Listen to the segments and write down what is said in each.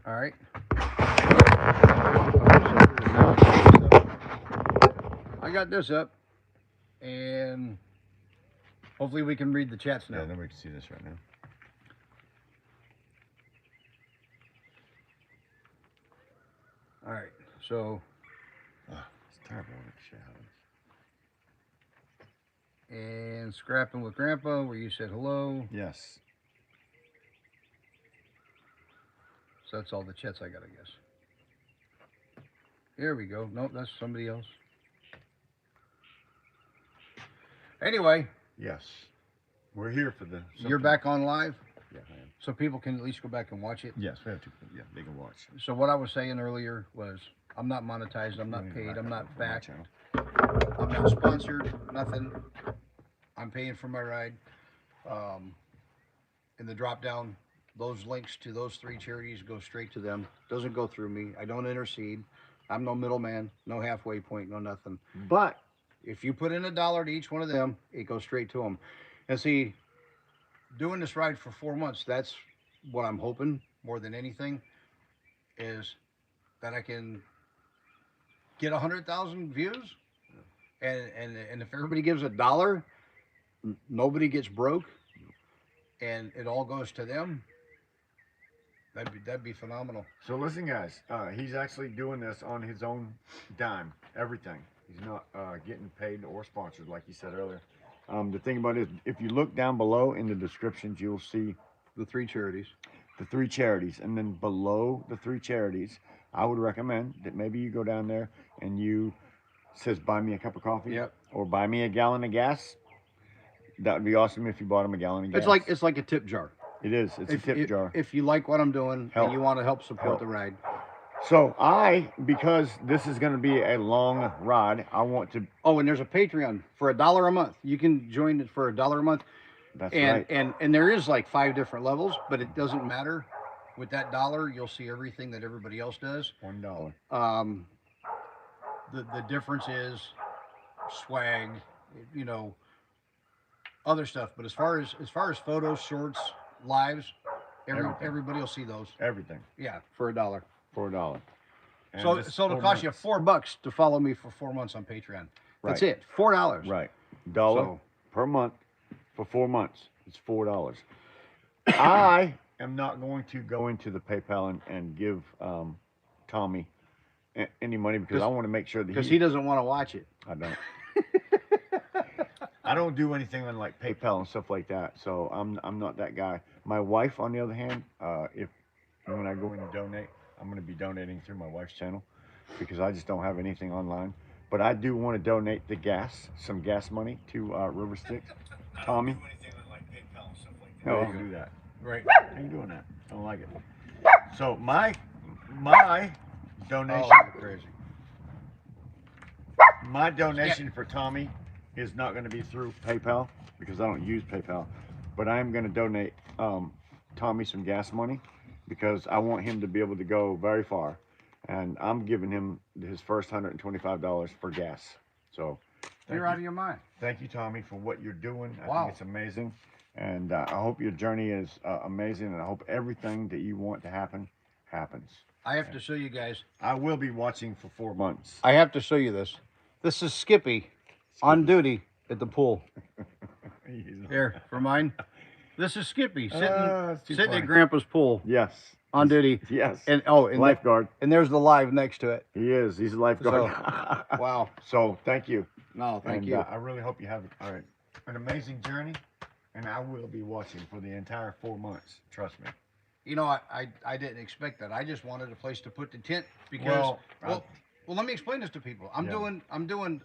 All right. I got this up, and hopefully we can read the chats now. Yeah, nobody can see this right now. All right. So, Oh, it's terrible when it shit happens. and scrapping with Grandpa, where you said hello. Yes. So that's all the chats I got, I guess. Here we go. Nope, that's somebody else. Anyway, Yes. We're here for the. you're back on live, Yeah, I am. so people can at least go back and watch it. Yes, we have to. Yeah, they can watch. So what I was saying earlier was, I'm not monetized, I'm not We need to paid, back I'm up not on my backed, channel. I'm not sponsored, nothing. I'm paying for my ride. In the drop down, those links to those 3 charities go straight to them. Doesn't go through me. I don't intercede. I'm no middleman, no halfway point, no nothing. But if you put in $1 to each one of them, it goes straight to them. And see, doing this ride for 4 months, that's what I'm hoping more than anything, is that I can get 100,000 views. And if everybody gives $1, nobody gets broke, and it all goes to them. That'd be phenomenal. So listen, guys. He's actually doing this on his own dime. Everything. He's not getting paid or sponsored, like you said earlier. The thing about it is, if you look down below in the descriptions, you'll see The 3 charities. the 3 charities, and then below the 3 charities, I would recommend that maybe you go down there and you says buy me a cup of coffee, Yep. or buy me a gallon of gas. That would be awesome if you bought him a gallon of gas. It's like a tip jar. It is. It's a tip jar. If you like what I'm doing Help. and you want to help support Help. the ride. So because this is going to be a long ride, I want to. Oh, and there's a Patreon for $1 a month. You can join it for $1 a month. That's and, right. And there is like 5 different levels, but it doesn't matter. With that $1, you'll see everything that everybody else does. $1. The difference is swag, you know, other stuff. But as far as photos, shorts, lives, everybody will see those. Everything. Yeah, for $1. For $1. So it'll cost you $4 to follow me for 4 months on Patreon. That's it, $4. Right, $1 per month for 4 months. It's $4. I am not going to go into the PayPal and give Tommy any money because I want to make sure that he doesn't want to watch it. I don't. I don't do anything on like PayPal and stuff like that, so I'm not that guy. My wife, on the other hand, when I go in and donate, I'm going to be donating through my wife's channel because I just don't have anything online. But I do want to donate some gas money to River Styx. Tommy. Do anything on like PayPal and stuff like that. No, I don't do that. Right. I ain't doing that. I don't like it. So my donation. Oh, you're crazy. My donation for Tommy is not going to be through PayPal because I don't use PayPal, but I am going to donate Tommy some gas money because I want him to be able to go very far, and I'm giving him his first $125 for gas. So you're out of your mind. Thank you, Tommy, for what you're doing. I Wow. think it's amazing, and I hope your journey is amazing, and I hope everything that you want to happen happens. I have to show you guys. I will be watching for 4 months. I have to show you this. This is Skippy on duty at the pool. Here, for mine. This is Skippy sitting at Grandpa's pool. Yes. On duty. Yes. And lifeguard. And there's the live next to it. He is. He's a lifeguard. So, wow. So thank you. No, thank you. I really hope you have an amazing journey, and I will be watching for the entire 4 months. Trust me. You know, I didn't expect that. I just wanted a place to put the tent because well, let me explain this to people. I'm doing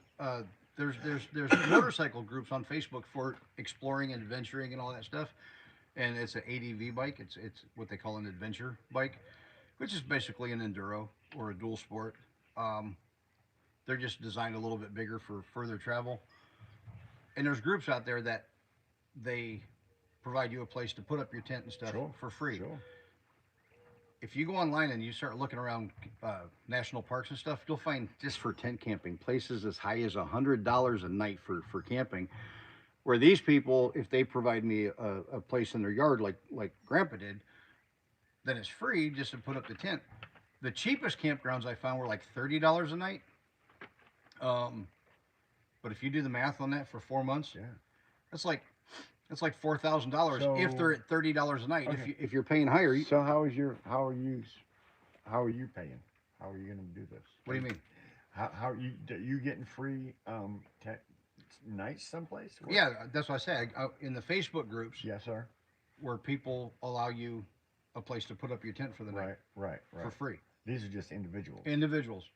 there's motorcycle groups on Facebook for exploring and adventuring and all that stuff. And it's an ADV bike. It's what they call an adventure bike, which is basically an enduro or a dual sport. They're just designed a little bit bigger for further travel. And there's groups out there that they provide you a place to put up your tent and stuff for free. Sure. If you go online and you start looking around national parks and stuff, you'll find just for tent camping places as high as $100 a night for camping. Where these people, if they provide me a place in their yard like Grandpa did, then it's free just to put up the tent. The cheapest campgrounds I found were like $30 a night. But if you do the math on that for 4 months, Yeah. that's like $4,000 if they're at $30 a night. Okay. If you're paying higher, So how are you paying? How are you going to do this? what do you mean? How are you getting free nights someplace? What? Yeah, that's what I say. In the Facebook groups, Yes, sir. where people allow you a place to put up your tent for the night Right. for free. These are just individuals. Individuals,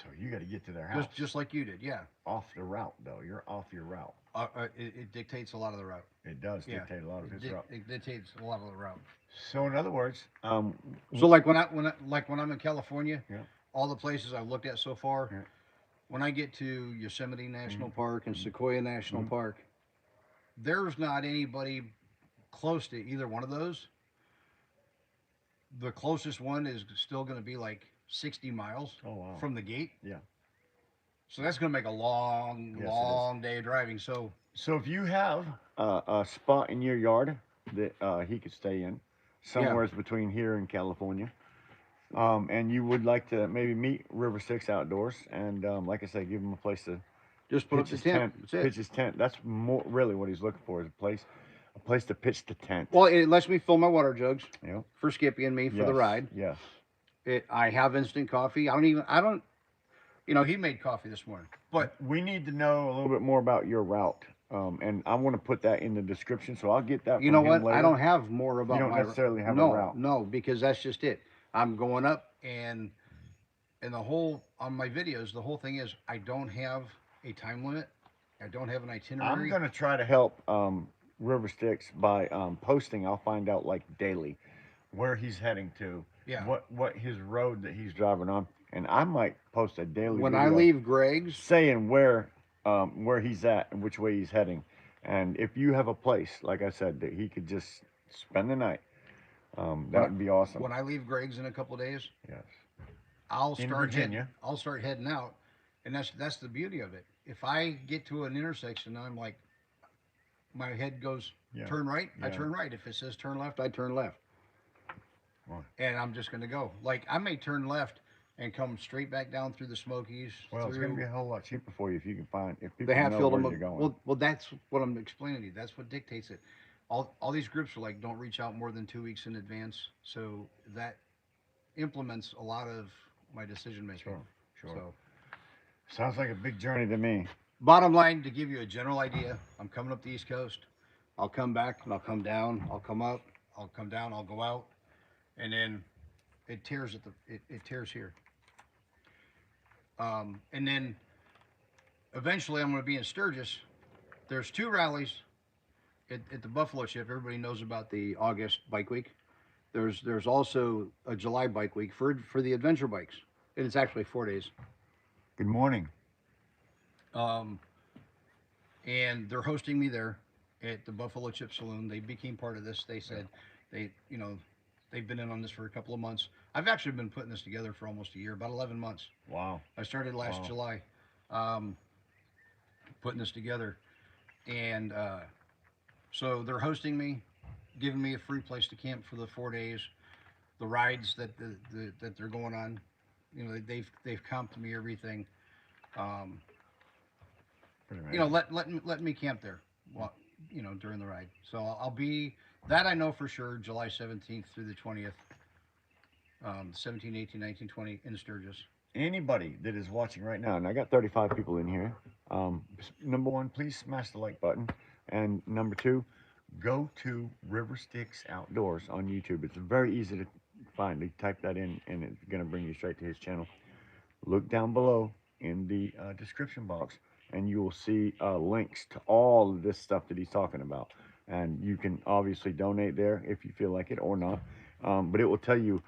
So you got to get to their house. just like you did. Yeah, Off the route, though. You're off your route. it dictates a lot of the route. It does Yeah. dictate a lot of his route. It dictates a lot of the route. So in other words, So like when I'm in California, Yeah. all the places I've looked at so far, Yeah. when I get to Yosemite National Mm-hmm. Park and Sequoia National Park, there's not anybody close to either one of those. The closest one is still going to be like 60 miles Oh, wow. from the gate. Yeah. So that's going to make a long, Yes, it is. long day of driving. So So if you have a spot in your yard that he could stay in, somewhere between here and California, and you would like to maybe meet River Styx Outdoors, and like I said, give him a place to just put up pitch the his tent. That's it. pitch his tent. That's more really what he's looking for, is a place to pitch the tent. Well, it lets me fill my water jugs You know? for Skippy and me for the Yes, ride. Yes. I have instant coffee. He made coffee this morning, but We need to know a little bit more about your route, and I want to put that in the description, so I'll get that. you from know him what? later. I don't have more about You don't my necessarily have a no, route. No, because that's just it. I'm going up and the whole on my videos, the whole thing is I don't have a time limit. I don't have an itinerary. I'm gonna try to help River Styx by posting. I'll find out like daily where he's heading to. Yeah. What his road that he's driving on, and I might post a daily. When video I leave Greg's, saying where he's at and which way he's heading, and if you have a place, like I said, that he could just spend the night, that would be awesome. when I leave Greg's in a couple of days, Yes. I'll In start Virginia. I'll start heading out, and that's the beauty of it. If I get to an intersection, I'm like, my head goes Yeah. turn right, I Yeah. turn right. If it says turn left, I turn left. Right. And I'm just gonna go. Like I may turn left and come straight back down through the Smokies. Well, it's through gonna be a whole lot cheaper for you if you can find if people the know Hatfield. where you're going. Well, that's what I'm explaining to you. That's what dictates it. All these groups are like, don't reach out more than 2 weeks in advance. So that implements a lot of my decision making. Sure. So Sounds like a big journey to me. bottom line, to give you a general idea, I'm coming up the East Coast. I'll come back and I'll come down. I'll come up. I'll come down. I'll go out, and then it tears at it tears here. And then eventually I'm going to be in Sturgis. There's 2 rallies at the Buffalo Chip. Everybody knows about the August Bike Week. There's also a July Bike Week for the adventure bikes, and it's actually 4 days. Good morning. And they're hosting me there at the Buffalo Chip Saloon. They became part of this. They said they've been in on this for a couple of months. I've actually been putting this together for almost a year, about 11 months. Wow. I started last July, putting this together, and so they're hosting me, giving me a free place to camp for the 4 days. The rides that that they're going on, they've comped me everything. Let me camp there, during the ride. So I'll be that I know for sure. July 17th through the 20th, 17, 18, 19, 20 in Sturgis. Anybody that is watching right now, and I got 35 people in here. Number 1, please smash the like button, and number 2, go to River Styx Outdoors on YouTube. It's very easy to find. You type that in, and it's going to bring you straight to his channel. Look down below in the description box, and you will see links to all of this stuff that he's talking about. And you can obviously donate there if you feel like it or not. But it will tell you,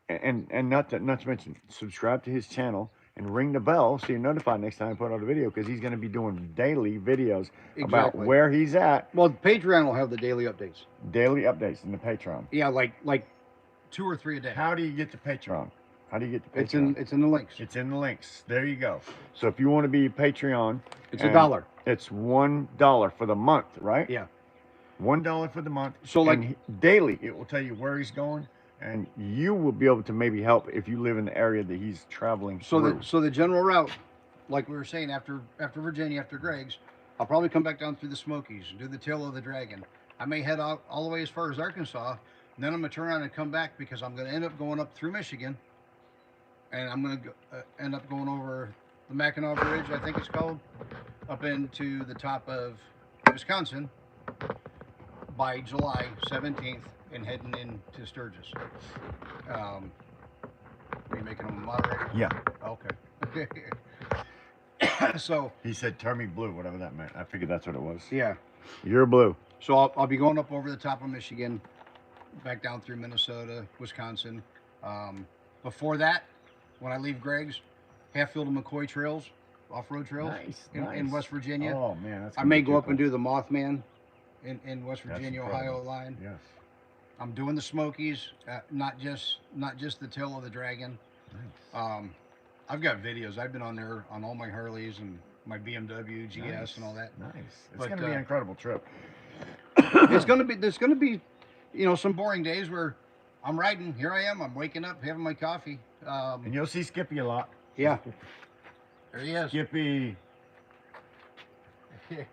and not to mention, subscribe to his channel and ring the bell so you're notified next time I put out a video, because he's going to be doing daily videos about where he's at. Well, Patreon will have the daily updates. Daily updates in the Patreon. Yeah, like 2 or 3 a day. How do you get to Patreon? How do you get to Patreon? It's in the links. It's in the links. There you go. So if you want to be Patreon, it's $1. It's $1 for the month, right? Yeah. $1 for the month. So daily, it will tell you where he's going and you will be able to maybe help if you live in the area that he's traveling through. So the general route, like we were saying, after Virginia, after Greg's, I'll probably come back down through the Smokies, do the tail of the dragon. I may head out all the way as far as Arkansas, and then I'm gonna turn around and come back because I'm gonna end up going up through Michigan, and I'm gonna end up going over the Mackinac Bridge, I think it's called, up into the top of Wisconsin by July 17th and heading into Sturgis. Are you making them a moderator? Yeah. Okay. So He said, "Turn me blue," whatever that meant. I figured that's what it was. yeah, You're blue. so I'll be going up over the top of Michigan, back down through Minnesota, Wisconsin. Before that, when I leave Greg's, Hatfield and McCoy trails, off-road trails in West Virginia. Oh man, that's. I may go up and do the Mothman in West Virginia, Ohio line. Yes. I'm doing the Smokies, not just the tail of the dragon. Nice. I've got videos. I've been on there on all my Harleys and my BMW GS Nice. and all that. Nice. It's But, gonna be an incredible trip. There's gonna be some boring days where I'm riding. Here I am. I'm waking up, having my coffee. And you'll see Skippy a lot. Yeah, there he is. Skippy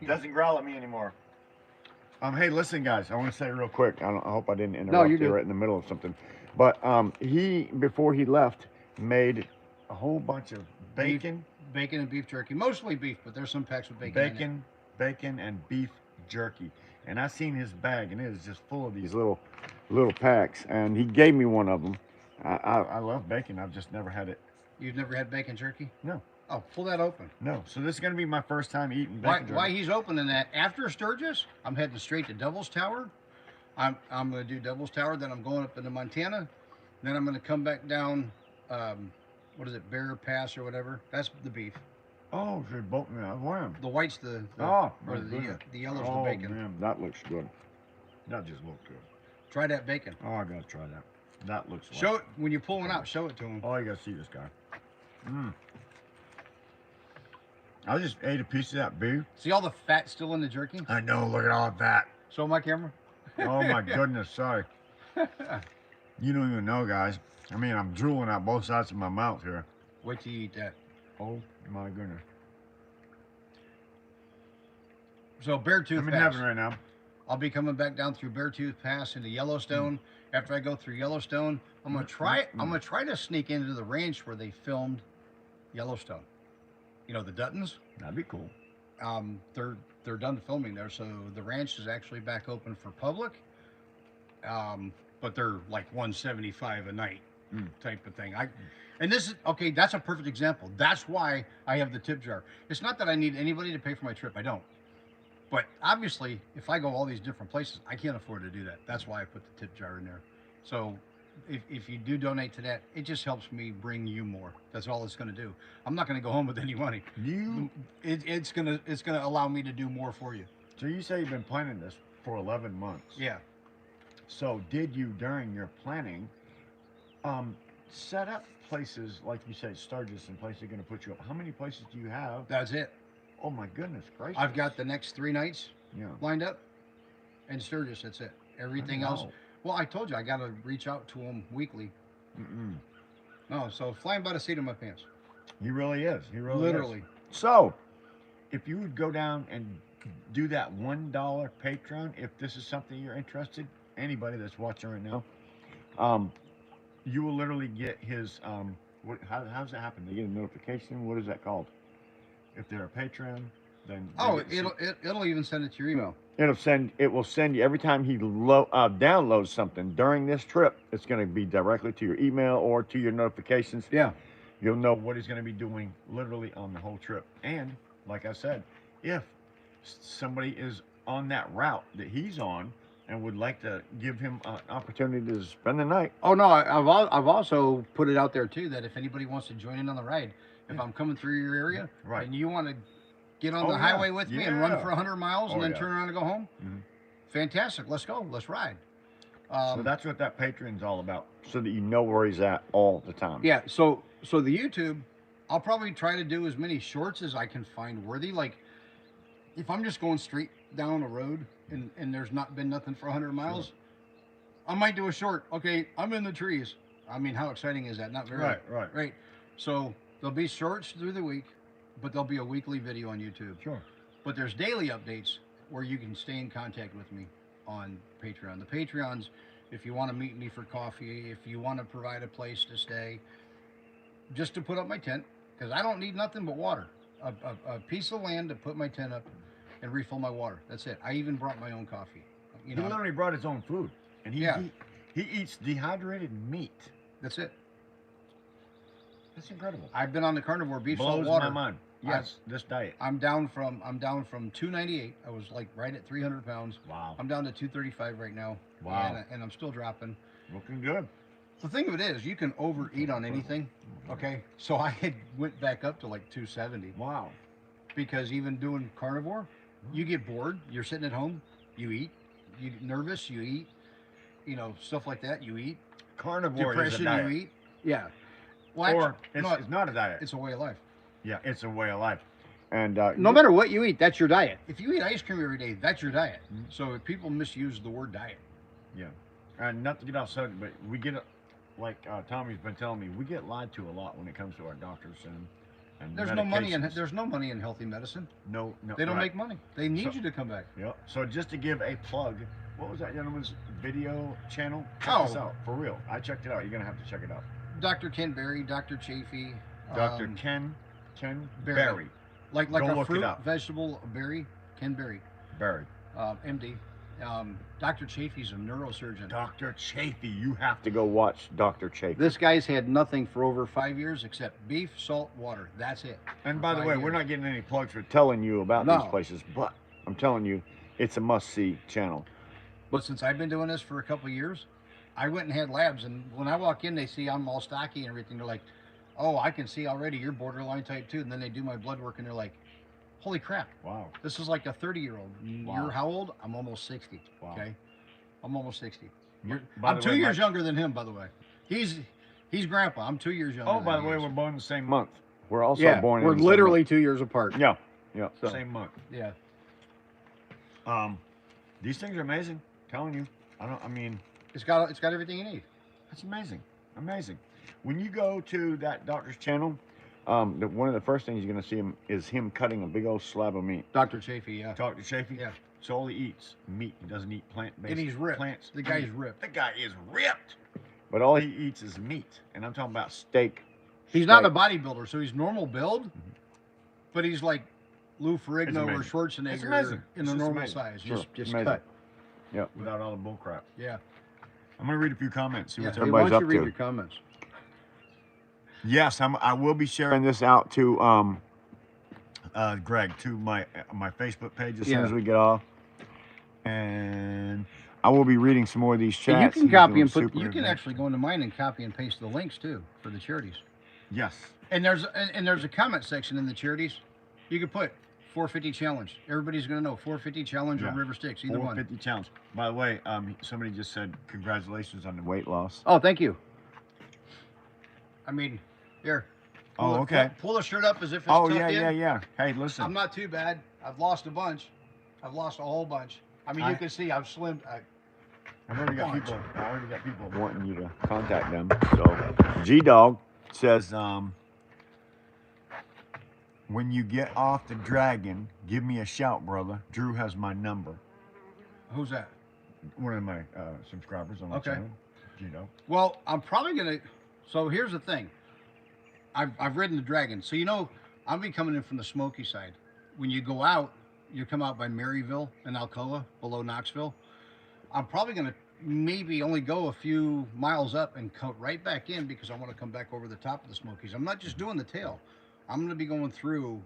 doesn't growl at me anymore. Hey, listen, guys. I want to say real quick. I hope I didn't interrupt you you did. right in the middle of something. But he, before he left, made a whole bunch of bacon, Bacon and beef jerky, mostly beef, but there's some packs with bacon. In it. bacon, and beef jerky. And I seen his bag, and it is just full of these little packs. And he gave me one of them. I love bacon. I've just never had it. You've never had bacon jerky? No. Oh, pull that open. No. So this is gonna be my first time eating Why, bacon jerky. why he's opening that after Sturgis? I'm heading straight to Devil's Tower. I'm going to do Devil's Tower. Then I'm going up into Montana. Then I'm going to come back down. What is it, Bear Pass or whatever? That's the beef. Oh, so both man, wow. The white's the Oh, or my the goodness. yellow's Oh, the bacon. man, that looks good. That just looks good. Try that bacon. Oh, I gotta try that. That looks. Show it when you pull one out. Show it to him. Oh, you gotta see this guy. I just ate a piece of that beef. See all the fat still in the jerky? I know. Look at all that. Show my camera. Oh my goodness. Sorry. You don't even know, guys. I mean, I'm drooling out both sides of my mouth here. Wait till you eat that. Oh my goodness. So Beartooth I'm in Pass. heaven right now. I'll be coming back down through Beartooth Pass into Yellowstone. After I go through Yellowstone, I'm gonna try. I'm gonna try to sneak into the ranch where they filmed Yellowstone. You know, the Duttons. That'd be cool. They're done filming there, so the ranch is actually back open for public. But they're like $175 a night type of thing. And this is okay. That's a perfect example. That's why I have the tip jar. It's not that I need anybody to pay for my trip. I don't. But obviously, if I go all these different places, I can't afford to do that. That's why I put the tip jar in there. So if you do donate to that, it just helps me bring you more. That's all it's going to do. I'm not going to go home with any money. It's gonna allow me to do more for you. So you say you've been planning this for 11 months. Yeah. So did you, during your planning, set up places, like you said, Sturgis and places are going to put you up? How many places do you have? That's it. Oh my goodness gracious. I've got the next 3 nights Yeah. lined up, and Sturgis. That's it. Everything else. Well, I told you I got to reach out to them weekly. No, so flying by the seat of my pants. He really is. He really Literally. is. So, if you would go down and do that $1 Patreon, if this is something you're interested, anybody that's watching right now, you will literally get his. How does that happen? They get a notification. What is that called? If they're a Patreon, then It'll even send it to your email. It will send you every time he downloads something during this trip. It's going to be directly to your email or to your notifications. Yeah. You'll know what he's going to be doing literally on the whole trip. And like I said, if somebody is on that route that he's on and would like to give him an opportunity to spend the night. Oh no, I've also put it out there too that if anybody wants to join in on the ride, if I'm coming through your area and you want to get on the highway with me and run for 100 miles and then turn around and go home, fantastic. Let's go. Let's ride. So that's what that Patreon's all about, so that you know where he's at all the time. Yeah. So the YouTube, I'll probably try to do as many shorts as I can find worthy. Like if I'm just going straight down a road and there's not been nothing for 100 miles, I might do a short. Okay, I'm in the trees. I mean, how exciting is that? Not very. Right. Right. So there'll be shorts through the week, but there'll be a weekly video on YouTube. Sure. But there's daily updates where you can stay in contact with me on Patreon. The Patreons, if you want to meet me for coffee, if you want to provide a place to stay, just to put up my tent, because I don't need nothing but water. A piece of land to put my tent up and refill my water. That's it. I even brought my own coffee. You He know, literally brought his own food, and Yeah. he eats dehydrated meat. that's it. That's incredible. I've been on the carnivore beef salt Blows water. my mind. Yes. This diet. I'm down from 298. I was like right at 300 pounds. Wow. I'm down to 235 right now. Wow. And I'm still dropping. Looking good. The thing of it is, you can overeat on anything. Okay, so I had went back up to like 270 Wow. because even doing carnivore, you get bored. You're sitting at home, you eat. You get nervous, you eat. You know, stuff like that, you eat. Carnivore is a Depression, diet. you eat. Yeah. Well, Or actually, it's not a diet. it's a way of life. Yeah, it's a way of life. And No matter what you eat, that's your diet. If you eat ice cream every day, that's your diet. Mhm. So if people misuse the word diet. Yeah. And not to get off subject, but we get, like Tommy's been telling me, we get lied to a lot when it comes to our doctors and There's no money in medications. healthy medicine. No. They don't right. make money. They need So- you to come back. Yep. So just to give a plug, what was that gentleman's video channel? Check Oh. this out. For real. I checked it out. You're going to have to check it out. Dr. Ken Berry, Dr. Chafee. Dr. um, Ken Berry. Berry. Like Go a look it fruit, up. vegetable berry, Ken Berry, Berry. MD. Dr. Chafee's a neurosurgeon. Dr. Chafee. You have to go watch Dr. Chafee. This guy's had nothing for over 5 years except beef, salt, water. That's it. And by the 5 way, years. we're not getting any plugs for telling you about No. these places, but I'm telling you, it's a must-see channel. But since I've been doing this for a couple of years, I went and had labs, and when I walk in, they see I'm all stocky and everything. They're like, "Oh, I can see already you're borderline type 2." And then they do my blood work, and they're like, "Holy crap, Wow. this is like a 30-year-old. Wow. You're how old?" I'm almost 60. Wow. Okay, I'm almost 60. By I'm the 2 way, years my- younger than him, by the way. He's grandpa. I'm 2 years younger. Oh, than by the he way, is. we're born the same month. We're also yeah, born. we're in the same literally month. 2 years apart. Yeah. So- Same month. Yeah. These things are amazing. Telling you. I mean, It's got everything you need. it's amazing. Amazing. When you go to that doctor's channel, one of the first things you're gonna see is him cutting a big old slab of meat. Dr. Chafee, yeah. Dr. Chafee. Yeah. So all he eats meat. He doesn't eat plant-based. And he's ripped. Plants. The guy's ripped. The guy is ripped. But all he eats is meat, and I'm talking about steak. He's not a steak. bodybuilder, so he's normal build, but he's like Lou Ferrigno or amazing. It's Schwarzenegger amazing. in It's a just normal amazing. size. Sure. Just Amazing. cut. Yeah. Without all the bull crap. Yeah. I'm gonna read a few comments. See Yeah. what's Hey, everybody's why up don't you read to. your comments? Yes, I will be sharing this out to Greg, to my Facebook page as soon as Yeah. we get off, and I will be reading some more of these Hey, chats. you can He's copy doing and put. super You can advanced. actually go into mine and copy and paste the links too for the charities. Yes. And there's a comment section in the charities. You can put 450 challenge. Everybody's gonna know 450 challenge or Yeah. River Styx, either one. 450 challenge. By the way, somebody just said congratulations on the weight loss. Oh, thank you. I mean, here. Oh, Pull it- okay. Pull the shirt up as if it's Oh tucked yeah, in. yeah. Hey, listen. I'm not too bad. I've lost a bunch. I've lost a whole bunch. I mean, you can see I've slimmed. I've already got bunch. people. I already got people wanting you to contact them. So G Dog says, when you get off the dragon, give me a shout, brother. Drew has my number. Who's that? One of my subscribers on my Okay. channel. G Dog. Well, I'm probably gonna. So here's the thing. I've ridden the dragon. So you know, I'm be coming in from the Smoky side. When you go out, you come out by Maryville and Alcoa, below Knoxville. I'm probably gonna maybe only go a few miles up and come right back in because I want to come back over the top of the Smokies. I'm not just doing the tail. I'm gonna be going through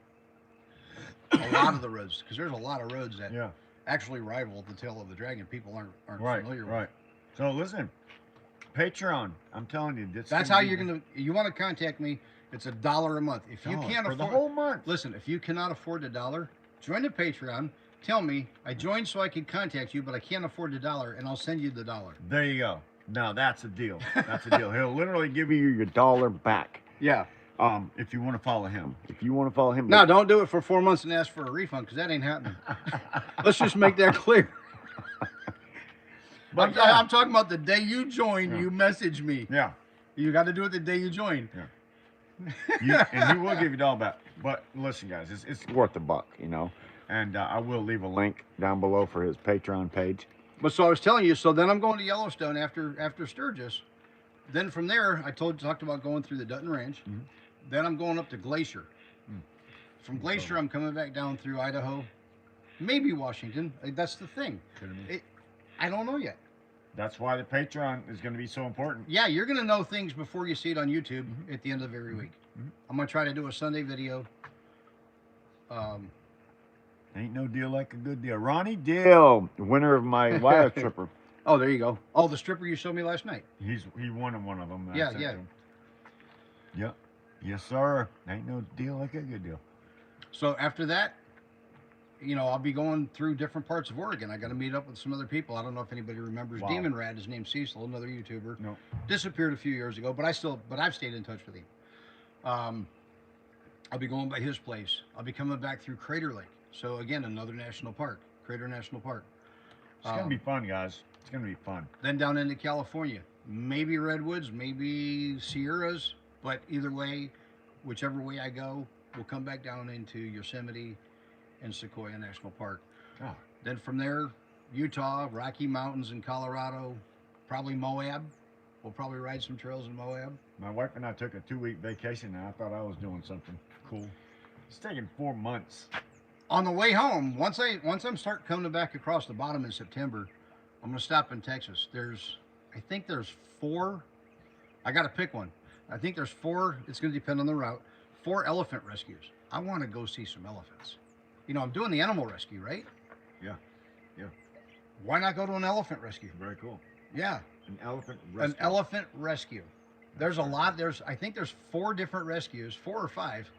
a lot of the roads because there's a lot of roads that Yeah. actually rival the tail of the dragon. People aren't Right. familiar with. Right. So listen, Patreon. I'm telling you, That's how you're gonna. You want to contact me? It's $1 a month. If you can't for afford the whole month. listen, if you cannot afford $1, join the Patreon. Tell me I joined so I could contact you, but I can't afford $1, and I'll send you the $1. There you go. Now that's a deal. That's a deal. He'll literally give you your dollar back. Yeah. If you want to follow him. If you want to follow him. No, don't do it for 4 months and ask for a refund because that ain't happening. Let's just make that clear. But I'm talking about the day you join. Yeah. You message me. yeah, You got to do it the day you join. and he will give you all back. But listen, guys, it's worth the buck, you know. And I will leave a link down below for his Patreon page. But so I was telling you. So then I'm going to Yellowstone after Sturgis. Then from there, I talked about going through the Dutton Range. Mhm. Then I'm going up to Glacier. Mm. From Glacier, I'm coming back down through Idaho, maybe Washington. That's the thing. I don't know yet. That's why the Patreon is going to be so important. Yeah, you're going to know things before you see it on YouTube Mhm. at the end of every week. Mhm. I'm going to try to do a Sunday video. Ain't no deal like a good deal. Ronnie Dill, winner of my wire tripper. Oh, there you go. Oh, the stripper you showed me last night. He won one of them. Yeah, yeah. Yep. Yes, sir. Ain't no deal like a good deal. So after that, you know, I'll be going through different parts of Oregon. I got to meet up with some other people. I don't know if anybody remembers Wow. Demon Rad. His name's Cecil, another YouTuber. No. Disappeared a few years ago, but I've stayed in touch with him. I'll be going by his place. I'll be coming back through Crater Lake. So again, another national park, Crater National Park. It's going to be fun, guys. It's going to be fun. Then down into California, maybe Redwoods, maybe Sierras, but either way, whichever way I go, we'll come back down into Yosemite and Sequoia National Park. Oh. Then from there, Utah, Rocky Mountains in Colorado, probably Moab. We'll probably ride some trails in Moab. My wife and I took a 2-week vacation, and I thought I was doing something cool. It's taking 4 months. On the way home, once I'm start coming back across the bottom in September, I'm gonna stop in Texas. I think there's 4. I gotta pick one. I think there's 4. It's gonna depend on the route. 4 elephant rescues. I want to go see some elephants. You know, I'm doing the animal rescue, right? Yeah, yeah. Why not go to an elephant rescue? Very cool. Yeah, An elephant rescue. an elephant rescue. There's a lot. I think there's 4 different rescues, 4 or 5.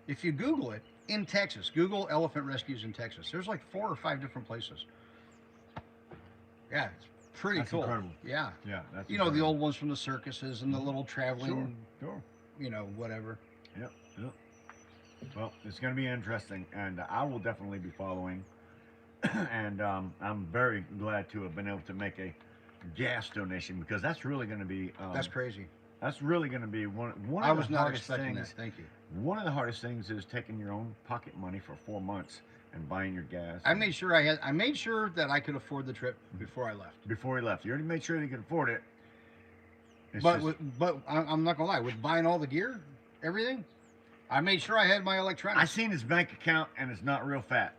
If you Google it, in Texas, Google elephant rescues in Texas. There's like 4 or 5 different places. Yeah, it's pretty That's cool. incredible. Yeah. Yeah, that's You know, the incredible. old ones from the circuses and the little traveling, Sure. you know, whatever. Yep. Well, it's going to be interesting, and I will definitely be following. And I'm very glad to have been able to make a gas donation, because that's really going to be That's crazy. that's really going to be one I of was the not hardest expecting things. that. Thank you. One of the hardest things is taking your own pocket money for 4 months and buying your gas. I made sure that I could afford the trip before I left. Before he left, you already made sure you could afford it. It's But just- I'm not gonna lie, with buying all the gear, everything, I made sure I had my I electronics. seen his bank account, and it's not real fat.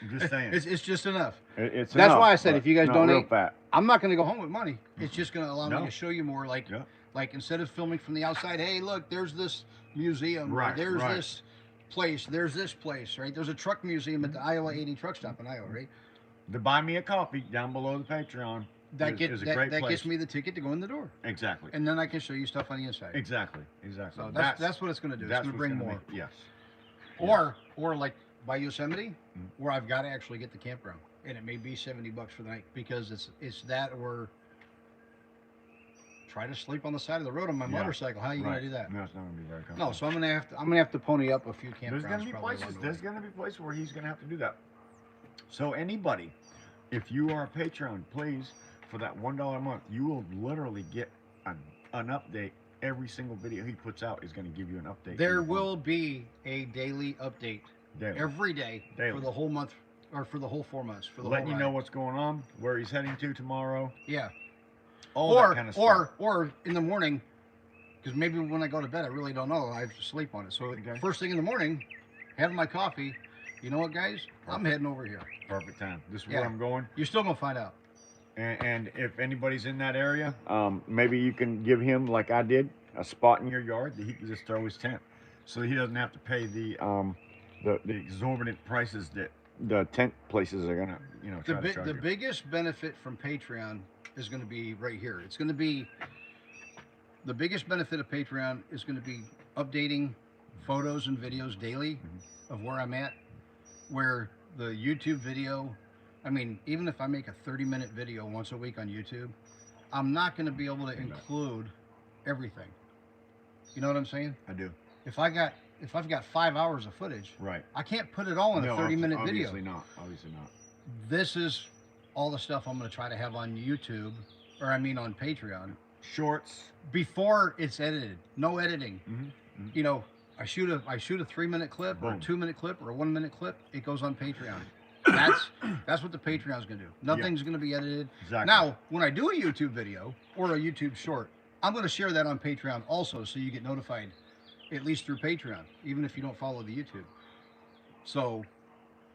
I'm just saying. It's just enough. It's That's enough, why I said but if you guys not real donate, fat. I'm not gonna go home with money. It's just gonna allow No. me to show you more. Like, Yeah. like instead of filming from the outside, hey, look, there's this museum. Or Right, there's right. this place. There's this place. Right. There's a truck museum at the Iowa 80 truck stop in Iowa. Right. The Buy Me a Coffee down below the Patreon That is a great that place. gets me the ticket to go in the door, Exactly. and then I can show you stuff on the inside. Exactly. So that's what it's gonna do. It's that's gonna what's bring gonna more. make- yes. Or like by Yosemite, Mhm. where I've got to actually get the campground, and it may be $70 for the night, because it's that, or try to sleep on the side of the road on my Yeah. motorcycle. How are you Right. gonna do that? No, it's not gonna be very comfortable. No, so I'm gonna have to pony up a few campgrounds. There's gonna be probably places. along the There's way. gonna be places where he's gonna have to do that. So anybody, if you are a Patreon, please, for that $1 a month, you will literally get an update. Every single video he puts out is going to give you an update. There will be a daily update Daily. every day Daily. for the whole month, or for the whole 4 months, for the letting whole you know ride. what's going on, where he's heading to tomorrow, Yeah. all that kind of stuff. Or in the morning, because maybe when I go to bed, I really don't know. I have to sleep on it. So Okay. first thing in the morning, having my coffee, you know what, guys? I'm heading over here. Perfect time. This is Yeah. where I'm going. You're still gonna find out. And if anybody's in that area, maybe you can give him, like I did, a spot in your yard that he can just throw his tent, so he doesn't have to pay the exorbitant prices that the tent places are gonna, try to charge The you. biggest benefit from Patreon is going to be right here. It's going to be the biggest benefit of Patreon is going to be updating photos and videos daily of where I'm at. Where the YouTube video, I mean, even if I make a 30-minute video once a week on YouTube, I'm not going to be able to include everything. You know what I'm saying? I do. If I've got 5 hours of footage, Right. I can't put it all in a 30-minute video. Obviously not. Obviously not. This is all the stuff I'm going to try to have on YouTube, or I mean on Patreon, Shorts. before it's edited. No editing. Mm-hmm. You know, I shoot a 3-minute clip or a Boom. 2-minute clip or a 1-minute clip. It goes on Patreon. That's what the Patreon's going to do. Nothing's going to be edited. Exactly. Now, when I do a YouTube video or a YouTube short, I'm going to share that on Patreon also, so you get notified, at least through Patreon, even if you don't follow the YouTube. So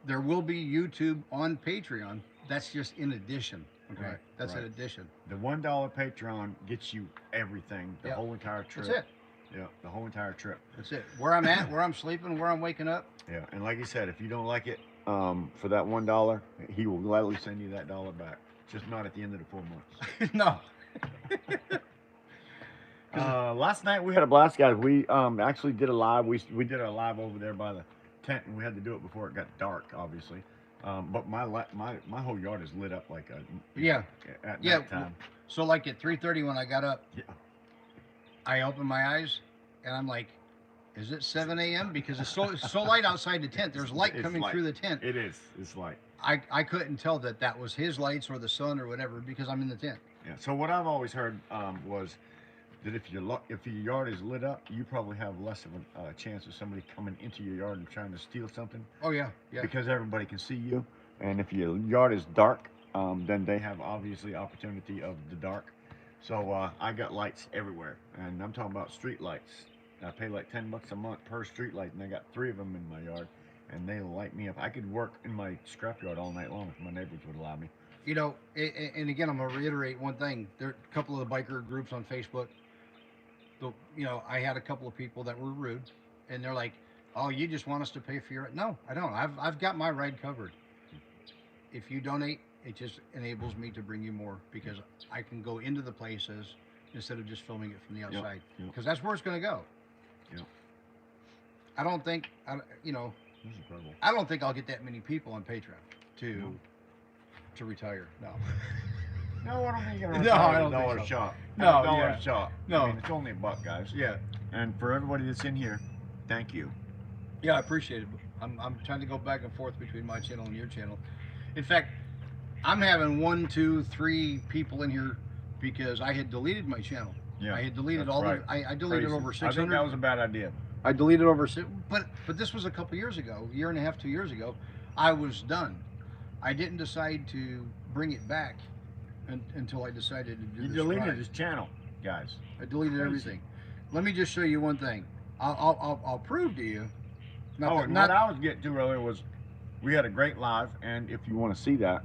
there will be YouTube on Patreon. That's just in addition. Okay, Right, that's right. an addition. The $1 Patreon gets you everything, the whole entire trip. That's it. Yeah, the whole entire trip. That's it. Where I'm at, where I'm sleeping, where I'm waking up. Yeah, and like you said, if you don't like it, for that $1, he will gladly send you that dollar back. Just not at the end of the 4 months. No. Last night we had a blast, guys. We actually did a live. We did a live over there by the tent, and we had to do it before it got dark, obviously. But my whole yard is lit up like at nighttime. So like at 3:30 when I got up, Yeah. I opened my eyes and I'm like, is it 7 a.m.? Because it's so light outside the tent. There's light It's coming light. through the tent. It is. It's light. I couldn't tell that was his lights or the sun or whatever because I'm in the tent. Yeah. So what I've always heard was that if your yard is lit up, you probably have less of a chance of somebody coming into your yard and trying to steal something. Oh yeah, yeah. Because everybody can see you, and if your yard is dark, then they have obviously opportunity of the dark. So I got lights everywhere, and I'm talking about street lights. I pay like $10 a month per street light, and I got 3 of them in my yard, and they light me up. I could work in my scrapyard all night long if my neighbors would allow me. You know, and again, I'm gonna reiterate one thing. There are a couple of the biker groups on Facebook. You know, I had a couple of people that were rude, and they're like, "Oh, you just want us to pay for your..." No, I don't. I've got my ride covered. If you donate, it just enables me to bring you more because I can go into the places instead of just filming it from the outside. Yep. Because that's where it's going to go. Yeah. I don't think, you know, This is incredible. I don't think I'll get that many people on Patreon to retire. No. No, I don't think you're gonna No, I retire don't at a think dollar so. shop. No, At a dollar yeah. shop. No. I mean, it's only $1, guys. Yeah. And for everybody that's in here, thank you. Yeah, I appreciate it. I'm trying to go back and forth between my channel and your channel. In fact, I'm having 1, 2, 3 people in here because I had deleted my channel. Yeah, I had deleted that's all right. I deleted Crazy. over I think 600. that was a bad idea. I deleted over but this was a couple years ago, 1.5, 2 years ago. I was done. I didn't decide to bring it back until I decided to do You this deleted ride. his channel, guys. I deleted Crazy. everything. Let me just show you one thing. I'll prove to you. Not that- And not- what I was getting to earlier was we had a great live, and if you want to see that,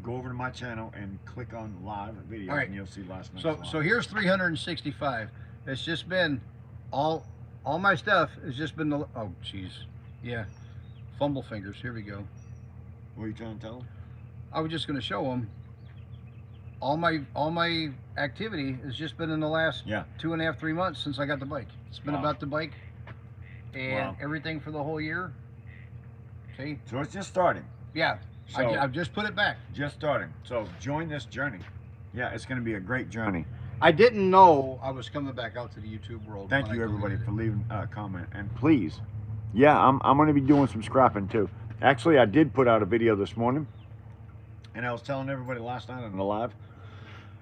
go over to my channel and click on live videos, All right. and you'll see last night's So live. so here's 365. It's just been all my stuff has just been the, oh jeez, yeah, fumble fingers. Here we go. What are you trying to tell them? I was just going to show them all my activity has just been in the last 2.5, 3 months since I got the bike. It's been about the bike and everything for the whole year. See? So it's just starting. Yeah. So I've just put it back. just starting. So join this journey. Yeah, it's going to be a great journey. I didn't know I was coming back out to the YouTube world. Thank when you I everybody deleted for leaving a comment, and please, I'm going to be doing some scrapping too. Actually, I did put out a video this morning, and I was telling everybody last night on the live.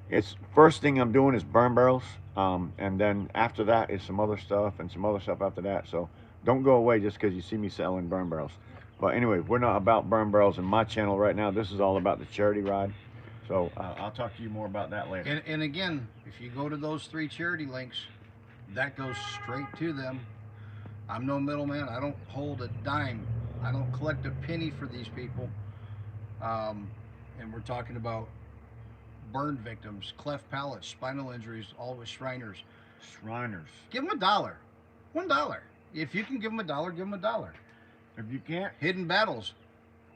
It's first thing I'm doing is burn barrels, and then after that is some other stuff and some other stuff after that. So don't go away just because you see me selling burn barrels. But anyway, we're not about burn barrels in my channel right now. This is all about the charity ride. So I'll talk to you more about that later. And again, if you go to those 3 charity links, that goes straight to them. I'm no middleman. I don't hold a dime. I don't collect a penny for these people. And we're talking about burn victims, cleft palates, spinal injuries, all with Shriners. Shriners. Give them $1. $1. If you can give them $1, give them $1. If you can't, Hidden battles,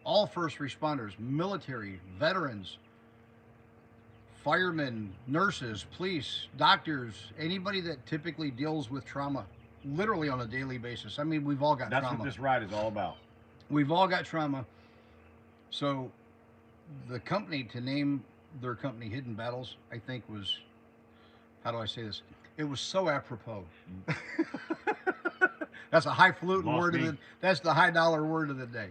all first responders, military, veterans, firemen, nurses, police, doctors, anybody that typically deals with trauma, literally on a daily basis. I mean, we've all got that's trauma. what this ride is all about. We've all got trauma. So the company, to name their company Hidden Battles, I think was, how do I say this? It was so apropos. That's a highfalutin word of the, that's the high dollar word of the day.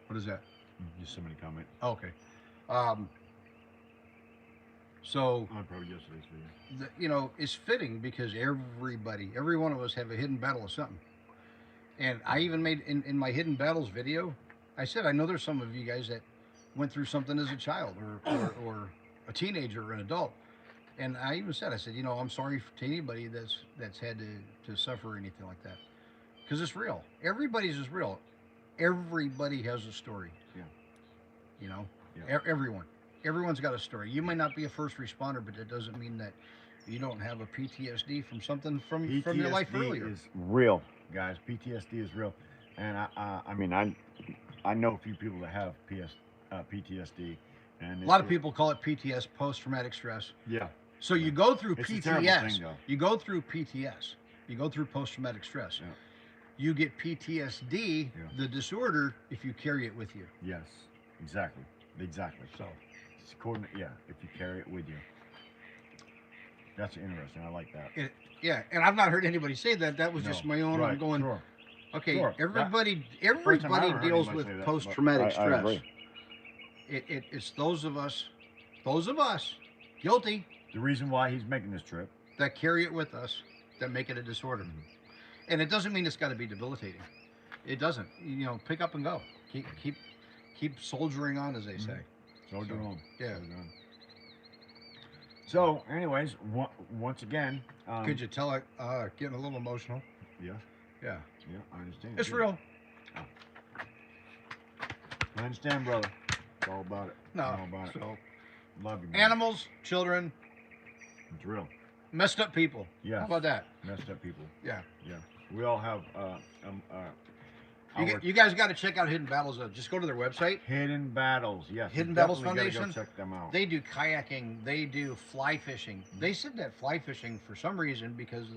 What is that? Just somebody comment. Okay. So, Probably yesterday's video. you know, it's fitting because every one of us have a hidden battle of something. And I even made in my hidden battles video, I said, I know there's some of you guys that went through something as a child or a teenager or an adult. And I even said, I said, you know, I'm sorry to anybody that's had to suffer or anything like that. Because it's real. Everybody's is real. Everybody has a story. Yeah. You know, Yeah. Everyone. Everyone's got a story. You may not be a first responder, but that doesn't mean that you don't have a PTSD from something from your life earlier. PTSD is real, guys. PTSD is real, and I mean, I know a few people that have PTSD, and A lot of people call it PTS, post-traumatic stress. Yeah. So you go through It's a terrible PTS. thing, though. You go through PTS. You go through post-traumatic stress. Yeah. You get PTSD, Yeah. the disorder, if you carry it with you. Yes, exactly. So, It's according to, if you carry it with you. That's interesting. I like that. yeah, and I've not heard anybody say that. That was just my own. Right, I'm going. sure. Okay, Sure. everybody First time I ever heard deals anybody with say that, post-traumatic but I stress. agree. It's those of us guilty The reason why he's making this trip. that carry it with us that make it a disorder. And it doesn't mean it's got to be debilitating. It doesn't. You know, pick up and go. Keep soldiering on, as they say. Soldier on. Yeah. Soldier on. So, anyways, once again, Could you tell it getting a little emotional? Yeah. Yeah. Yeah, I understand. It's too. real. I understand, brother. It's all about it. No. All about it. So, Love you, man. animals, children, It's real. messed up people. Yes. How about that? Messed up people. Yeah. Yeah. We all have our You guys got to check out Hidden Battles. Just go to their website. hidden battles. Yes. Hidden you Battles definitely gotta Foundation. Go check them out. They do kayaking. They do fly fishing. They said that fly fishing for some reason because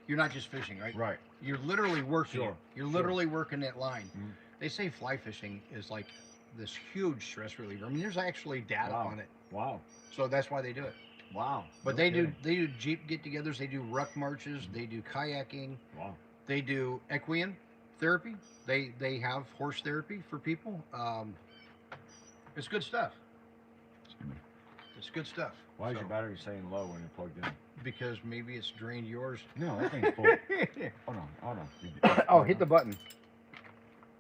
you're not just fishing, right? Right. You're literally working. Sure. You're literally working that line. Mhm. They say fly fishing is like this huge stress reliever. I mean, there's actually data Wow. on it, Wow. so that's why they do it. Wow. But No they kidding. do Jeep get-togethers. They do ruck marches. They do kayaking. Wow. They do equine therapy. They have horse therapy for people. It's good stuff. It's good stuff. Why is So, your battery saying low when you're plugged in? Because maybe it's drained yours. No, that thing's full. Hold on. Hold on. Oh, hit the button.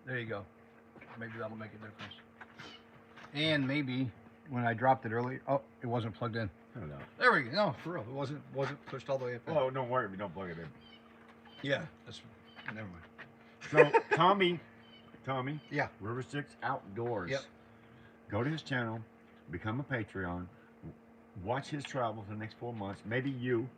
There you go. Maybe that'll make a difference. And maybe when I dropped it early, oh, it wasn't plugged in. Hold on. There we go. No, for real, it wasn't pushed all the way up. in. Oh, don't worry if you don't plug it in. Yeah, that's never mind. So Tommy, Yeah. River Styx Outdoors. Yep. Go to his channel, become a Patreon, watch his travel for the next 4 months. Maybe you,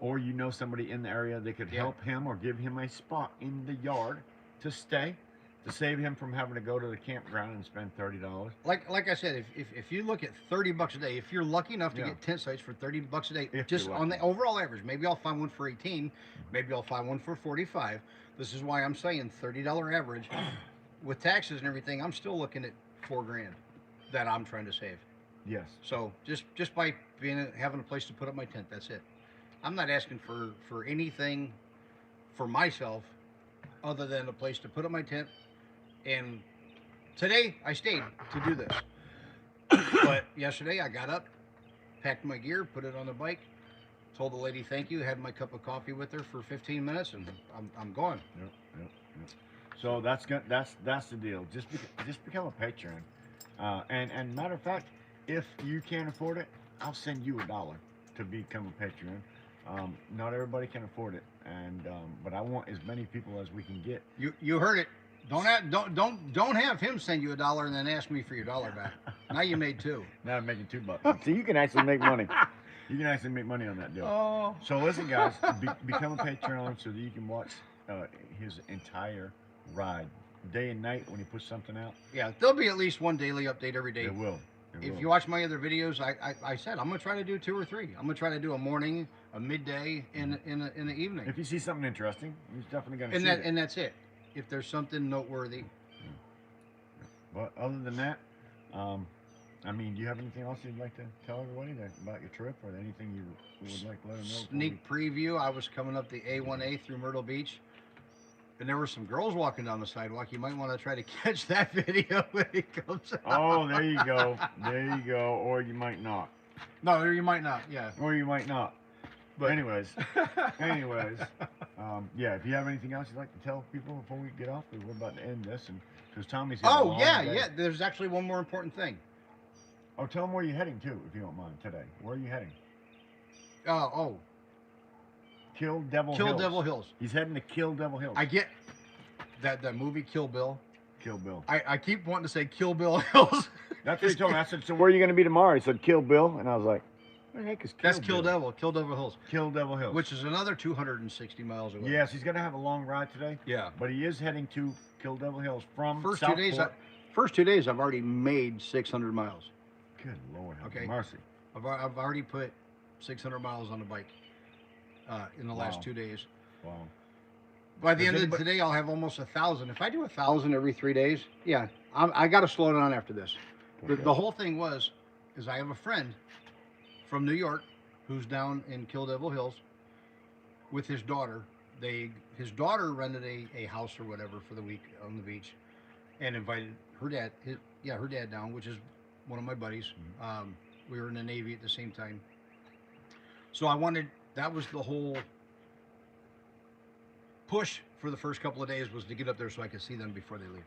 or you know somebody in the area that could Yeah. help him or give him a spot in the yard to stay, to save him from having to go to the campground and spend $30. Like I said, if you look at $30 a day, if you're lucky enough to Yeah. get tent sites for $30 a day, If just you're on the lucky. overall average, maybe I'll find one for 18, maybe I'll find one for 45. This is why I'm saying $30 average. With taxes and everything, I'm still looking at $4,000 that I'm trying to save. Yes. So just by having a place to put up my tent, that's it. I'm not asking for anything for myself other than a place to put up my tent. And today I stayed to do this. But yesterday I got up, packed my gear, put it on the bike, told the lady thank you, had my cup of coffee with her for 15 minutes, and I'm going. Yep. So that's good. That's the deal. Just become a patron. And matter of fact, if you can't afford it, I'll send you $1 to become a patron. Not everybody can afford it, and but I want as many people as we can get. You heard it. Don't have him send you $1 and then ask me for your $1 back. Now you made $2. Now I'm making $2. So you can actually make money. You can actually make money on that deal. Oh. So listen, guys, become a Patreon so that you can watch his entire ride, day and night when he puts something out. Yeah, there'll be at least one daily update every day. It will. If you watch my other videos, I said I'm gonna try to do 2 or 3. I'm gonna try to do a morning, a midday, and in the evening. If you see something interesting, he's definitely gonna And shoot it. and that's it. If there's something noteworthy. But other than that, I mean, do you have anything else you'd like to tell everybody about your trip, or anything you would like to let them know? Sneak preview. I was coming up the A1A through Myrtle Beach. And there were some girls walking down the sidewalk. You might want to try to catch that video when it comes out. Oh, there you go. There you go. Or you might not. No, you might not. Yeah. Or you might not. But But anyways, yeah. If you have anything else you'd like to tell people before we get off, we're about to end this, and because Tommy's had a oh long yeah, day. yeah. There's actually one more important thing. Oh, tell them where you're heading to, if you don't mind, today. Where are you heading? Oh, Kill Devil Kill Hills. Devil Hills. He's heading to Kill Devil Hills. I get that movie Kill Bill. Kill Bill. I keep wanting to say Kill Bill Hills. That's what he told me. I said, so where are you going to be tomorrow? He said, Kill Bill. And I was like, what the heck is Kill That's Bill? Kill Devil Hills, Kill Devil Hills. which is another 260 miles away. Yes, he's going to have a long ride today. Yeah. But he is heading to Kill Devil Hills from First Southport. first 2 days, I've already made 600 miles. Good Lord, have Okay. mercy. I've already put 600 miles on the bike in the last Wow. 2 days. Wow. By the Does end of anybody- today, I'll have almost 1,000. If I do 1,000 every 3 days, yeah, I got to slow down after this. Okay. The whole thing is I have a friend from New York who's down in Kill Devil Hills with his daughter. His daughter rented a house or whatever for the week on the beach, and invited her dad down, which is one of my buddies. We were in the Navy at the same time, so that was the whole push for the first couple of days, was to get up there so I could see them before they leave.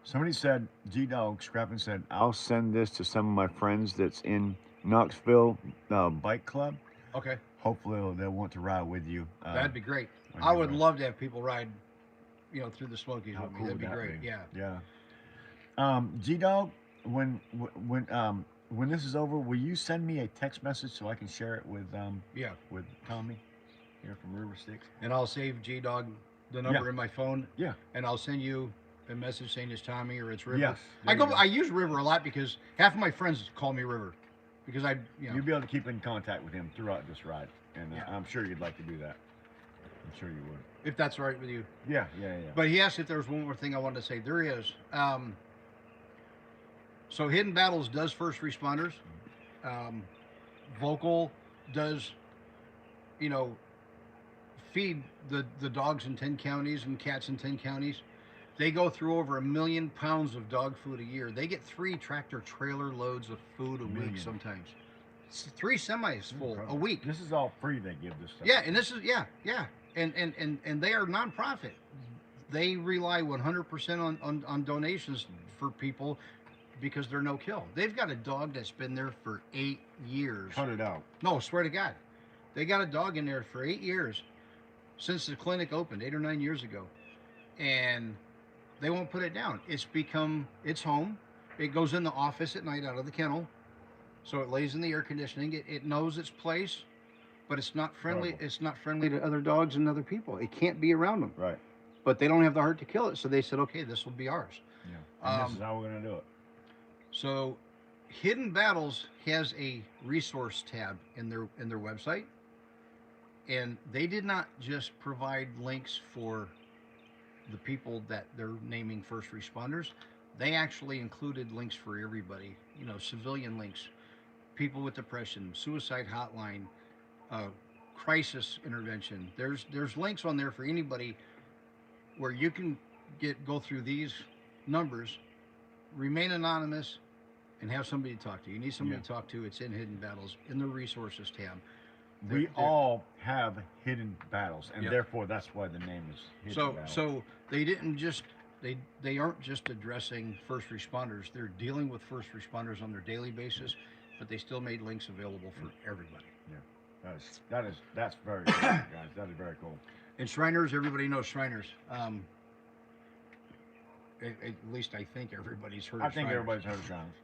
Somebody said, G-Dog Scrappin said, I'll send this to some of my friends that's in Knoxville Bike Club. Okay, Hopefully they'll want to ride with you. that'd be great. when I you would ride. love to have people ride, through the Smokies How with me. cool That'd be would that great. be? Yeah. Yeah. G-Dog, when this is over, will you send me a text message so I can share it with Yeah. with Tommy here from River Styx? And I'll save G-Dog the number Yeah. in my phone. Yeah. And I'll send you a message saying it's Tommy or it's River. Yes. I there you I use River a lot because half of my friends call me River, because You'll be able to keep in contact with him throughout this ride, and Yeah. I'm sure you'd like to do that. I'm sure you would. if that's all right with you. Yeah. But he asked if there was one more thing I wanted to say. There is. So Hidden Battles does first responders. Vocal does, feed the dogs in 10 counties and cats in 10 counties. They go through over 1 million pounds of dog food a year. They get 3 tractor trailer loads of food a Million. week sometimes. 3 semis full a Incredible. week. This is all free. They give this stuff. Yeah, and this is and they are nonprofit. They rely 100% on donations for people because they're no kill. They've got a dog that's been there for 8 years. Cut it out. No, swear to God, they got a dog in there for 8 years since the clinic opened 8 or 9 years ago, and they won't put it down. It's become its home. It goes in the office at night out of the kennel, so it lays in the air conditioning. It knows its place, but it's not friendly. Incredible. It's not friendly to other dogs and other people. It can't be around them. Right. But they don't have the heart to kill it, so they said, okay, this will be ours. Yeah. And this is how we're gonna do it. So Hidden Battles has a resource tab in their website, and they did not just provide links for the people that they're naming first responders. They actually included links for everybody, civilian links, people with depression, suicide hotline, crisis intervention. There's links on there for anybody where you can go through these numbers, remain anonymous, and have somebody to talk to. You need somebody to talk to. It's in Hidden Battles in the resources tab. We all have hidden battles, and Yep. therefore that's why the name is Hidden Battles. So they didn't just they aren't just addressing first responders. They're dealing with first responders on their daily basis, but they still made links available for everybody. That's very cool, guys. That is very cool. And Shriners, everybody knows Shriners. At least I think everybody's heard. I of think Shriners. everybody's heard of John's.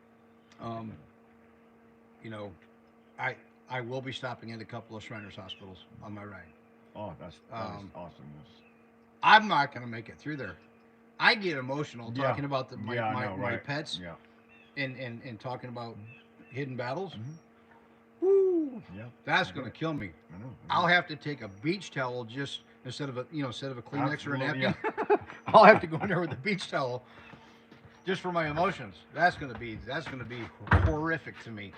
I will be stopping at a couple of Shriners hospitals on my ride. Oh, that is awesome. I'm not going to make it through there. I get emotional Yeah. talking about my right. pets Yeah. and talking about Hidden Battles. Mhm. Woo! Yeah. That's going to kill me. I know. I'll have to take a beach towel just instead of a Kleenex or a Absolutely, napkin. I'll have to go in there with a beach towel just for my emotions. That's going to be horrific to me.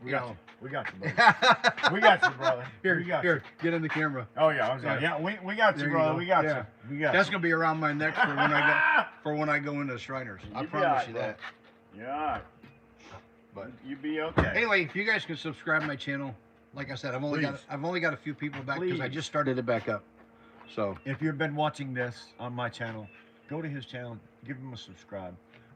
We you got know. you. We got you, brother. We got you, brother. Here, we got here, you. get in the camera. Oh yeah, I was like, Yeah. yeah, we got There you, you brother. go. We got Yeah. you. We got That's you. gonna be around my neck for when I go into Shriners. I You be promise alright, you bro. that. Yeah, all right. But You be okay. anyway, if you guys can subscribe to my channel, like I said, I've only got a few people back because I Please. just started it back up. So If you've been watching this on my channel, go to his channel, give him a subscribe,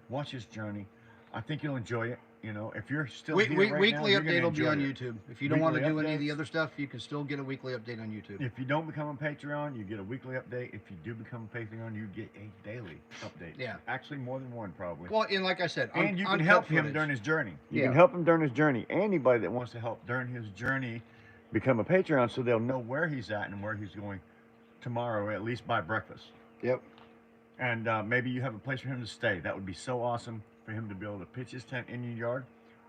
watch his journey. I think you'll enjoy it. You know, if you're still here right now, weekly you're gonna update will be enjoy on it. YouTube. If you don't want to Weekly do any of the updates. other stuff, you can still get a weekly update on YouTube. If you don't become a Patreon, you get a weekly update. If you do become a Patreon, you get a daily update. Yeah. Actually, more than one, probably. Well, and like I said, and you can uncut help him footage. during his journey. You Yeah. can help him during his journey. Anybody that wants to help during his journey, become a Patreon so they'll know where he's at and where he's going tomorrow, at least by breakfast. Yep. And maybe you have a place for him to stay. That would be so awesome for him to be able to pitch his tent in your yard.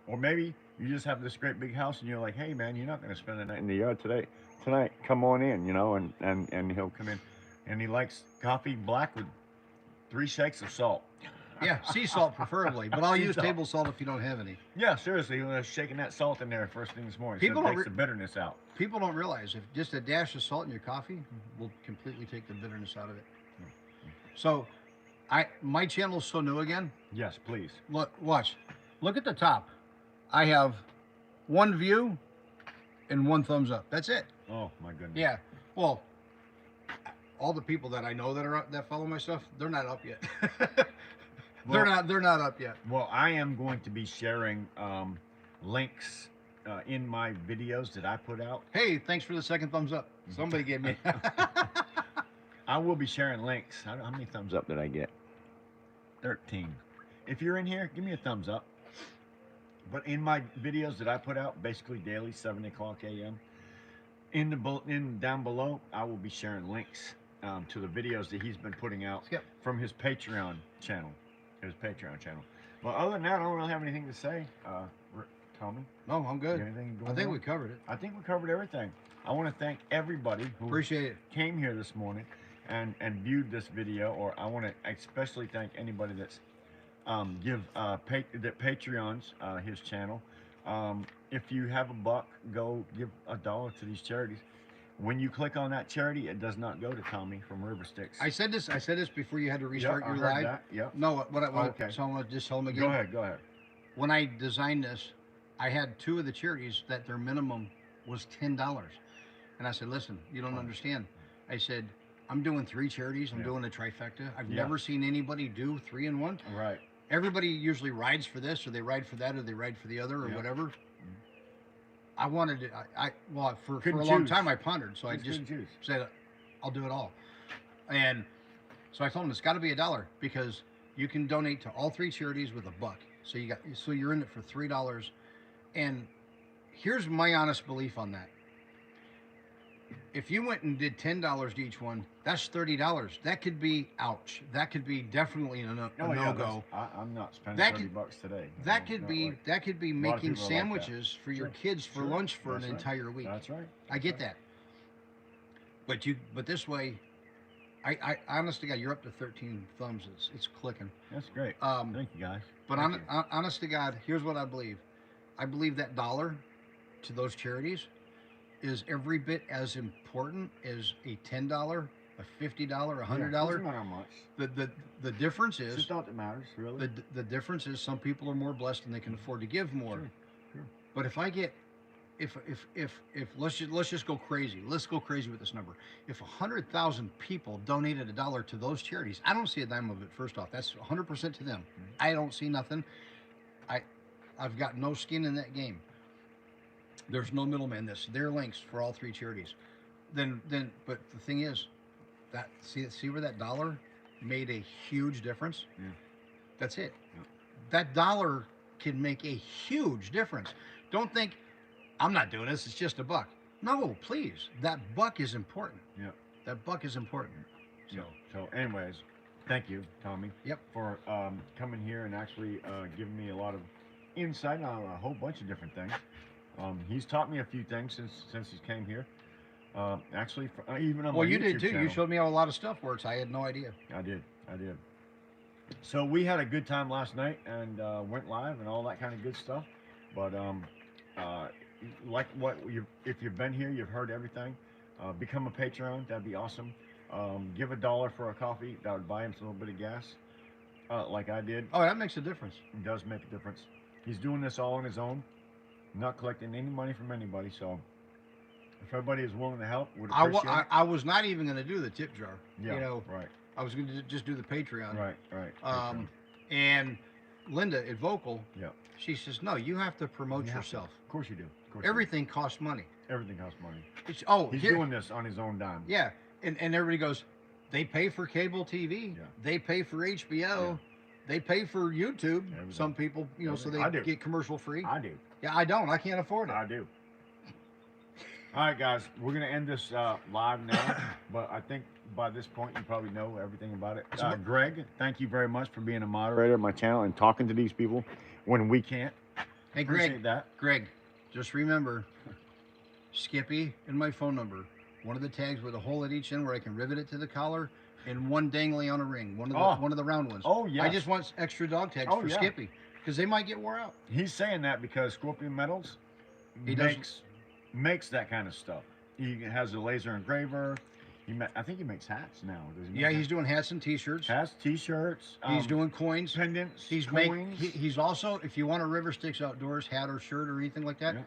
Or maybe you just have this great big house and you're like, hey man, you're not going to spend the night in the yard tonight. Come on in, you know, and he'll come in. And he likes coffee black with 3 shakes of salt. Yeah, sea salt preferably, but I'll Sea use salt. table salt if you don't have any. Yeah, seriously, shaking that salt in there first thing this morning. People so it don't takes the bitterness out. People don't realize if just a dash of salt in your coffee will completely take the bitterness out of it. So, my channel is so new again. Yes, please. Watch. Look at the top. I have 1 view and 1 thumbs up. That's it. Oh my goodness. Yeah. Well, all the people that I know that follow my stuff, they're not up yet. They're not up yet. Well, I am going to be sharing links in my videos that I put out. Hey, thanks for the 2nd thumbs up. Somebody gave me. I will be sharing links. I don't know how many thumbs up did I get? 13. If you're in here, give me a thumbs up. But in my videos that I put out, basically daily, 7 o'clock a.m., down below, I will be sharing links to the videos that he's been putting out from his Patreon channel. Well, other than that, I don't really have anything to say. Tommy? No, I'm good. Anything I going think on? we covered it. I think we covered everything. I want to thank everybody who Appreciate it. came here this morning and viewed this video, or I want to especially thank anybody that's that Patreons his channel. If you have a buck, go give $1 to these charities. When you click on that charity, it does not go to Tommy from River Styx. I said this before you had to restart your live. Yep. No, Okay. So I'm gonna just tell them again. Go ahead. When I designed this, I had 2 of the charities that their minimum was $10, and I said, "Listen, you don't understand." I said, "I'm doing 3 charities. I'm doing a trifecta. I've never seen anybody do 3 in 1." Right. Everybody usually rides for this, or they ride for that, or they ride for the other, or whatever. I wanted to. For a long time I pondered, so I just said, "I'll do it all." And so I told him it's got to be $1 because you can donate to all 3 charities with $1. So you're in it for $3. And here's my honest belief on that. If you went and did $10 to each one, that's $30. That could be ouch. That could be definitely a no-go. I'm not spending $30 today. That could be making sandwiches for your kids for lunch for an That's right. entire week. That's right. I get that. But this way, I honest to God, you're up to 13 thumbs. It's clicking. That's great. Thank you guys. But honest to God, here's what I believe. I believe that $1 to those charities is every bit as important as a $10, a $50, a $100. Doesn't matter how much. The difference is It's just not that matters, really. the difference is some people are more blessed and they can afford to give more. Sure. But if I get if let's just go crazy. Let's go crazy with this number. If 100,000 people donated $1 to those charities, I don't see a dime of it. First off, that's 100% to them. I don't see nothing. I've got no skin in that game. There's no middleman. This their links for all 3 charities. But the thing is, that see where that $1 made a huge difference. Yeah. That's it. Yeah. That $1 can make a huge difference. Don't think I'm not doing this. It's just $1. No, please. That $1 is important. Yeah. That $1 is important. So. Yeah. So, anyways, thank you, Tommy. Yep. For coming here and actually giving me a lot of insight on a whole bunch of different things. He's taught me a few things since he came here. Actually, even on my you YouTube did too. channel. You showed me how a lot of stuff works. I had no idea. I did. So we had a good time last night and went live and all that kind of good stuff. But like what you, if you've been here, you've heard everything. Become a Patreon. That'd be awesome. Give $1 for a coffee. That would buy him some little bit of gas, like I did. Oh, that makes a difference. It does make a difference. He's doing this all on his own, not collecting any money from anybody. So if everybody is willing to help, would appreciate it. I was not even going to do the tip jar. Yeah, you know, right. I was going to just do the Patreon. Right. Patreon. And Linda at Vocal, Yeah. she says, no, you have to promote yourself. Of course you do. Of course Everything costs money. Everything costs money. He's doing this on his own dime. Yeah, and everybody goes, they pay for cable TV. Yeah. They pay for HBO. Yeah. They pay for YouTube. Everything. Some people, you know, so they get commercial free. I do. Yeah, I don't. I can't afford it. I do. All right, guys, we're gonna end this live now, but I think by this point you probably know everything about it. Greg, thank you very much for being a moderator of my channel and talking to these people when we can't. Hey, Appreciate that. Greg, just remember, Skippy and my phone number. One of the tags with a hole at each end where I can rivet it to the collar, and one dangly on a ring. One of the round ones. Oh yeah. I just want extra dog tags for Skippy because they might get wore out. He's saying that because Scorpion Metals makes that kind of stuff. He has a laser engraver. I think he makes hats now. Does he? Yeah, he's doing hats and T-shirts. Hats, T-shirts. He's doing coins, pendants. Coins. He's also, if you want a River Styx Outdoors hat or shirt or anything like that,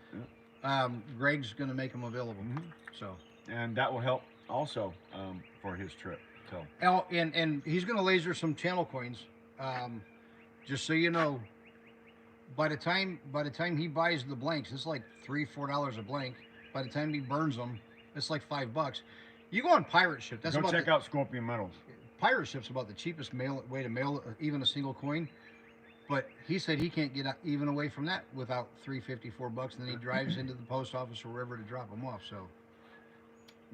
Greg's going to make them available. So. And that will help also for his trip. So. And he's going to laser some channel coins. Just so you know, by the time he buys the blanks, it's like $3-4 a blank. By the time he burns them, it's like $5. You go on Pirate Ship. That's go check out Scorpion Metals. Pirate Ship's about the cheapest way to mail even a single coin. But he said he can't get even away from that without $3.54, and then he drives into the post office or wherever to drop them off. So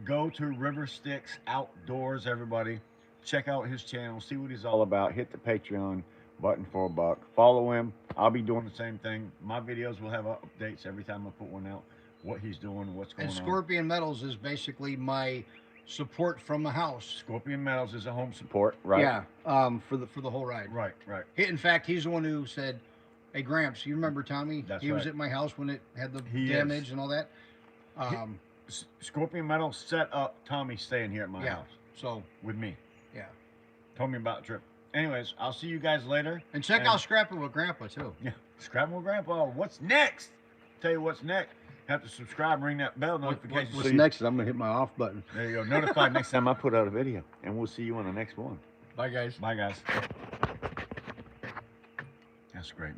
go to River Styx Outdoors, everybody. Check out his channel. See what he's all about. Hit the Patreon button for $1. Follow him. I'll be doing the same thing. My videos will have updates every time I put one out. What he's doing, what's going on. And Scorpion Metals is basically my support from the house. Scorpion Metals is a home support, right? Yeah, for the whole ride. Right. In fact, he's the one who said, "Hey Gramps, you remember Tommy? That's he was at my house when it had the damage and all that." Scorpion Metals set up Tommy staying here at my house. So with me. Yeah. Told me about the trip. Anyways, I'll see you guys later. And check out Scrapping with Grandpa too. Yeah, Scrapping with Grandpa. What's next? Tell you what's next. Have to subscribe and ring that bell notification. What's next is I'm going to hit my off button. There you go. Notified next time I put out a video. And we'll see you on the next one. Bye, guys. Bye, guys. That's great.